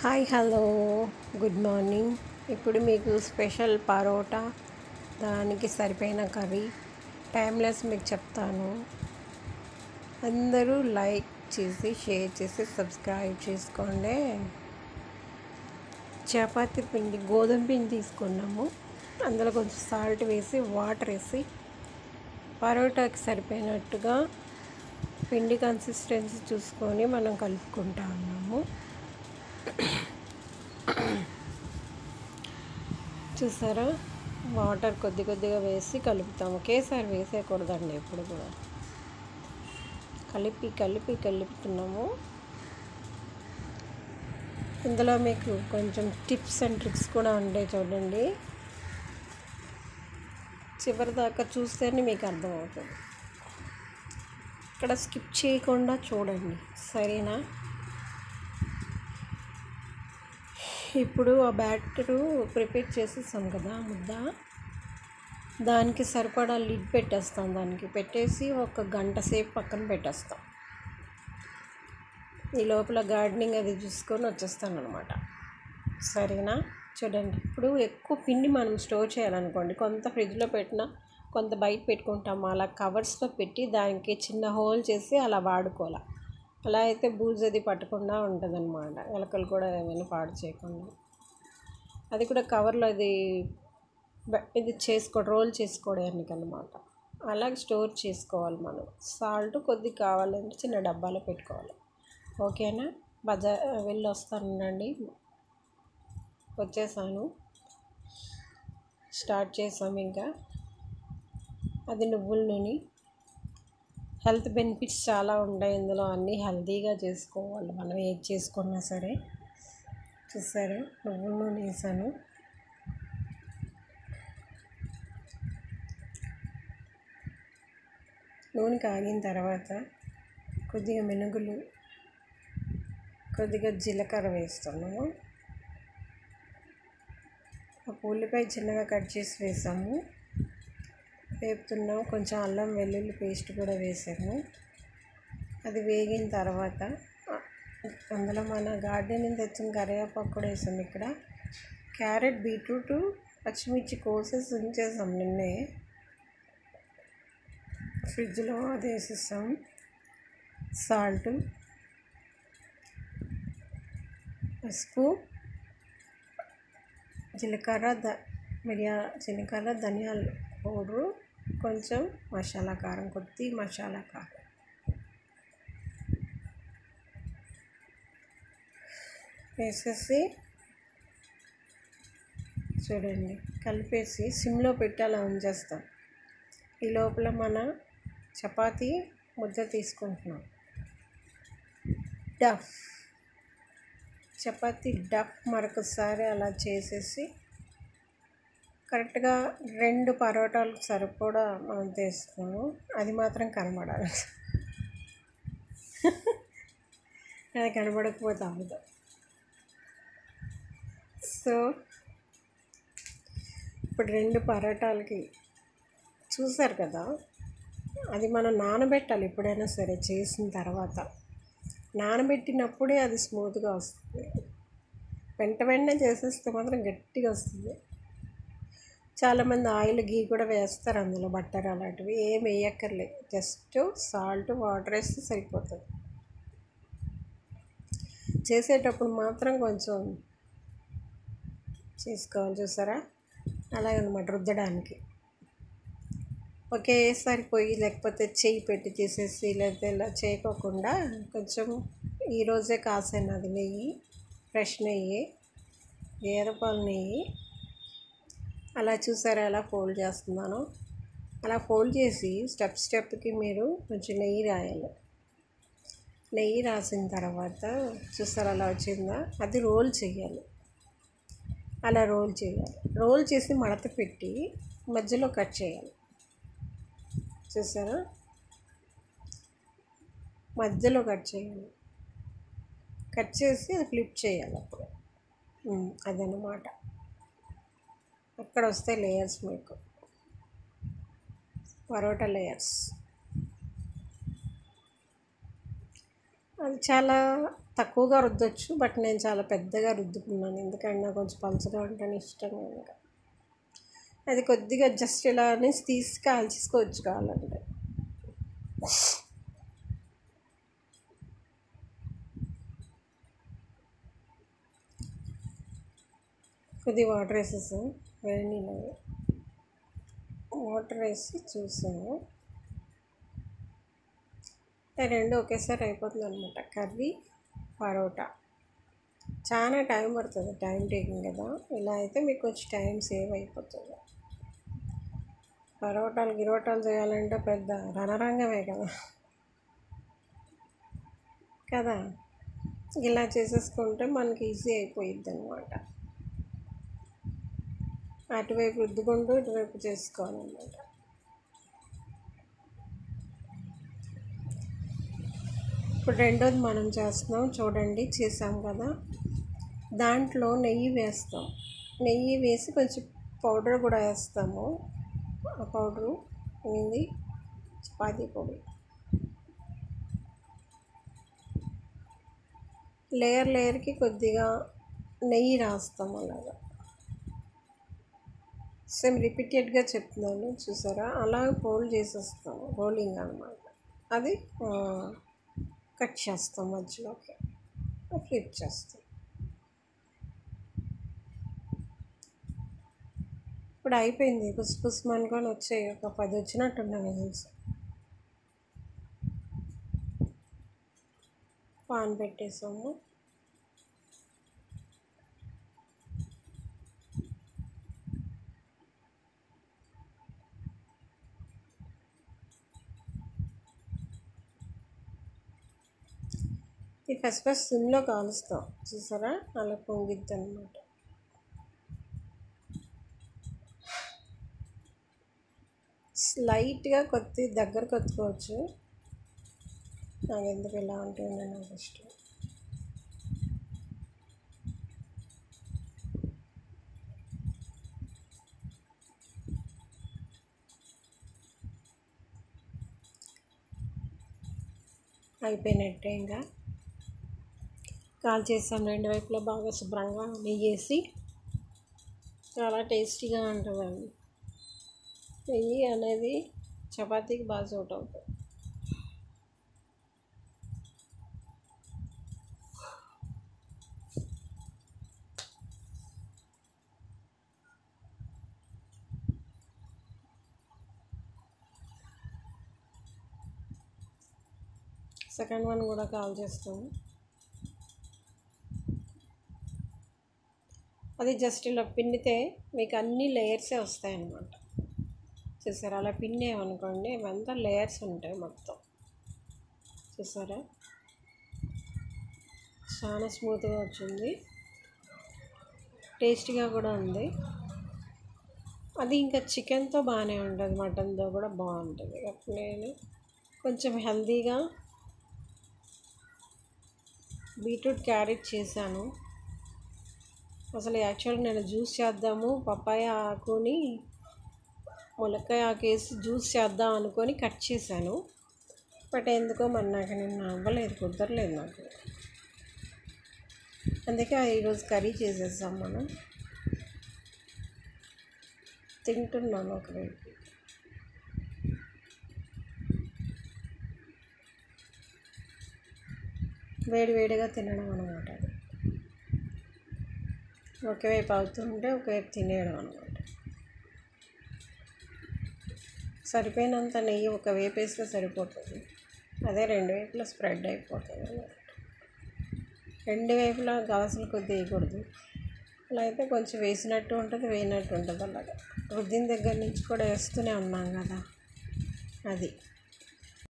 Hi hello good morning. ఇప్పుడు మీకు special parotta, దానికి సరిపోయిన కర్రీ టైమ్లెస్ మీకు చెప్తాను. అందరూ లైక్ చేసి షేర్ చేసి సబ్స్క్రైబ్ చేసుకోండి. చపాతీ పిండి, గోధుమ పిండి తీసుకున్నాము. అందులో కొంచెం సాల్ట్ వేసి వాటర్ వేసి పరోటాకి సరిపోయినట్టుగా పిండి కన్సిస్టెన్సీ చూసుకొని మనం కలుపుకుంటా ఉన్నాము. చూసారా, వాటర్ కొద్ది కొద్దిగా వేసి కలుపుతాము. ఒకేసారి వేసేయకూడదండి, ఎప్పుడు కూడా కలుపుతున్నాము. ఇందులో మీకు కొంచెం టిప్స్ అండ్ ట్రిక్స్ కూడా ఉంటాయి, చూడండి. చివరి దాకా చూస్తేనే మీకు అర్థమవుతుంది. ఇక్కడ స్కిప్ చేయకుండా చూడండి, సరేనా? ఇప్పుడు ఆ బ్యాటరు ప్రిపేర్ చేసేసాం కదా, ముద్ద, దానికి సరిపడా లిడ్ పెట్టేస్తాం. దానికి పెట్టేసి ఒక గంట సేపు పక్కన పెట్టేస్తాం. ఈ లోపల గార్డెనింగ్ అది చూసుకొని వచ్చేస్తాను అనమాట, సరేనా? చూడండి, ఇప్పుడు ఎక్కువ పిండి మనం స్టోర్ చేయాలనుకోండి, కొంత ఫ్రిడ్జ్లో పెట్టినా కొంత బయట పెట్టుకుంటాము. అలా కవర్స్లో పెట్టి దానికి చిన్న హోల్ చేసి అలా వాడుకోవాలి. అలా అయితే బూజు అది పట్టకుండా ఉంటుంది అన్నమాట, ఎలకలు కూడా ఏమైనా పాడు చేయకుండా. అది కూడా కవర్లో ఇది రోల్ చేసుకోవడానికి అన్నమాట. అలాగే స్టోర్ చేసుకోవాలి మనం. సాల్ట్ కొద్ది కావాలంటే చిన్న డబ్బాలో పెట్టుకోవాలి, ఓకేనా? వెళ్ళి వస్తానండి. వచ్చేసాను, స్టార్ట్ చేసాము. ఇంకా అది నువ్వుల నూనె. హెల్త్ బెనిఫిట్స్ చాలా ఉంటాయి ఇందులో, అన్నీ హెల్తీగా చేసుకోవాలి మనం ఏది చేసుకున్నా సరే. చూసారు, నువ్వుల నూనె వేసాను. నూనె కాగిన తర్వాత కొద్దిగా మినుగులు, కొద్దిగా జీలకర్ర వేస్తున్నాము. ఒక ఉల్లిపాయ చిన్నగా కట్ చేసి వేసాము, వేపుతున్నాము. కొంచెం అల్లం వెల్లుల్లి పేస్ట్ కూడా వేసాము. అది వేగిన తర్వాత అందులో మన గార్డెన్ నుంచి తెచ్చిన కరివేపాకు కూడా వేసాము. ఇక్కడ క్యారెట్, బీట్రూట్, పచ్చిమిర్చి కోసేసి ఉంచేసాం నిన్నే ఫ్రిడ్జ్లో, అది వేసేసాం. సాల్ట్, పసుపు, జీలకర్ర, ధనియాల పౌడరు, కొంచెం మసాలా కారం, మసాలా కారం వేసేసి చూడండి, కలిపేసి సిమ్లో పెట్టి అలా ఉంచేస్తాం. ఈ లోపల మన చపాతీ ముద్ద తీసుకుంటున్నాం. చపాతీ డఫ్ మరొకసారి అలా చేసేసి కరెక్ట్గా 2 పరోటాలకు సరిపడా మనం తీస్తాము. అది మాత్రం కనబడాలి, అది కనబడకపోతే అవ్వదు. సో ఇప్పుడు 2 పరోటాలకి చూసారు కదా, అది మనం నానబెట్టాలి. ఎప్పుడైనా సరే చేసిన తర్వాత నానబెట్టినప్పుడే అది స్మూత్గా వస్తుంది. వెంటనే చేసేస్తే మాత్రం గట్టిగా వస్తుంది. చాలామంది ఆయిల్, గీ కూడా వేస్తారు అందులో, బట్టర్ అలాంటివి ఏం వేయక్కర్లేదు. జస్ట్ సాల్ట్, వాటర్ వేస్తే సరిపోతుంది. చేసేటప్పుడు మాత్రం కొంచెం చేసుకోవాలి, చూసారా? అలాగనమాట, రుద్దడానికి ఒకేసారి పొయ్యి లేకపోతే చెయ్యి పెట్టి చేసేసి, లేకపోతే ఇలా చేయకోకుండా కొంచెం ఈరోజే కాసినది నెయ్యి, ఫ్రెష్ నెయ్యి, గేదెపాల నెయ్యి, అలా చూసారా ఎలా ఫోల్డ్ చేస్తున్నాను. అలా ఫోల్డ్ చేసి స్టెప్కి మీరు కొంచెం నెయ్యి రాయాలి. నెయ్యి రాసిన తర్వాత చూసారా అలా వచ్చిందా, అది రోల్ చేయాలి. అలా రోల్ చేసి మడత పెట్టి మధ్యలో కట్ చేయాలి. చూసారా, మధ్యలో కట్ చేయాలి. కట్ చేసి అది ఫ్లిప్ చేయాలి. అప్పుడు అదనమాట, అక్కడ వస్తాయి లేయర్స్ మీకు, పరోటా లేయర్స్. అది చాలా తక్కువగా రుద్దొచ్చు, బట్ నేను చాలా పెద్దగా రుద్దుకున్నాను ఎందుకంటే నాకు కొంచెం పలుచగా ఉంటేనే ఇష్టం. ఇంకా అది కొద్దిగా జస్ట్ ఇలా అనేసి తీసి కాల్చేసుకోవచ్చు కావాలంటే. కొద్దిగా వాటర్ వేసేసాను, వేడి నీళ్ళు వాటర్ వేసి చూసాను. రెండు ఒకేసారి అయిపోతుంది అనమాట. కర్రీ పరోటా చాలా టైం పడుతుంది, టైం టేకింగ్ కదా. ఇలా అయితే మీకు కొంచెం టైం సేవ్ అయిపోతుంది. పరోటాలు గిరోటాలు చేయాలంటే పెద్ద రణరంగమే కదా. ఇలా చేసేసుకుంటే మనకి ఈజీ అయిపోయిద్ది అనమాట. అటువైపు రుద్దుకుంటూ ఇటువైపు చేసుకోవాలన్నమాట. ఇప్పుడు రెండోది మనం చేస్తున్నాం చూడండి, చేసాం కదా. దాంట్లో నెయ్యి వేస్తాం, నెయ్యి వేసి కొంచెం పౌడర్ కూడా వేస్తాము. ఆ పౌడరు ఏంది, చపాతీ పొడి. లేయర్కి కొద్దిగా నెయ్యి రాస్తాం అలాగా. సేమ్ రిపీటెడ్గా చెప్తున్నాను చూసారా, అలా ఫోల్డ్ చేసేస్తాము, రోలింగ్ అనమాట. అది కట్ చేస్తాం మధ్యలోకి, ఫ్లిప్ చేస్తాం. ఇప్పుడు అయిపోయింది, పుసుమనుకొని వచ్చాయి, ఒక 10 వచ్చినట్టున్నాయి విజిల్స్. పాన్ పెట్టేసాము. ఇది ఫస్ట్ సిమ్లో కాలుస్తాం చూసారా, అలా పొంగిద్ది అనమాట. లైట్గా దగ్గర కొట్టుకోవచ్చు, నాకు ఎందుకు ఎలా ఉంటుంది నాకు ఇష్టం. అయిపోయినట్టే, ఇంకా కాల్ చేసాం రెండు వైపులా బాగా శుభ్రంగా నెయ్యి వేసి. చాలా టేస్టీగా ఉంటుందండి. నెయ్యి అనేది చపాతీకి బాగా సూట్ అవుతుంది. సెకండ్ వన్ కూడా కాల్ చేస్తాము. అది జస్ట్ ఇలా పిండితే మీకు అన్ని లేయర్సే వస్తాయన్నమాట. చూసారా, అలా పిండేమనుకోండి ఇవంతా లేయర్స్ ఉంటాయి మొత్తం. చూసారా, చాలా స్మూత్గా వచ్చింది, టేస్టీగా కూడా ఉంది. అది ఇంకా చికెన్తో బాగానే ఉంటుంది, మటన్తో కూడా బాగుంటుంది. అప్పుడు నేను కొంచెం హెల్తీగా బీట్రూట్ క్యారెట్ చేశాను. అసలు యాక్చువల్గా నేను జ్యూస్ చేద్దాము, పప్పాయ ఆకుని ములక్కాయ ఆకేసి జ్యూస్ చేద్దాం అనుకొని కట్ చేశాను. బట్ ఎందుకో మరి నాకు నిన్న అవ్వలేదు, కుదరలేదు నాకు. అందుకే ఈరోజు కర్రీ చేసేసాం మనం. తింటున్నాను ఒకవైపు. వేడివేడిగా తినడం అనమాట. ఒకవైపు అవుతుంటే ఒకవైపు తినేయడం అనమాట. సరిపోయినంత నెయ్యి ఒకవైపు వేస్తే సరిపోతుంది, అదే రెండు వైపులా స్ప్రెడ్ అయిపోతుంది అన్నమాట. రెండు వైపులా గాసులు కొద్ది వేయకూడదు, అలా అయితే కొంచెం వేసినట్టు ఉంటుంది, వేయనట్టు ఉంటుంది. అలాగా రుద్దిన దగ్గర నుంచి కూడా వేస్తూనే ఉన్నాం కదా, అది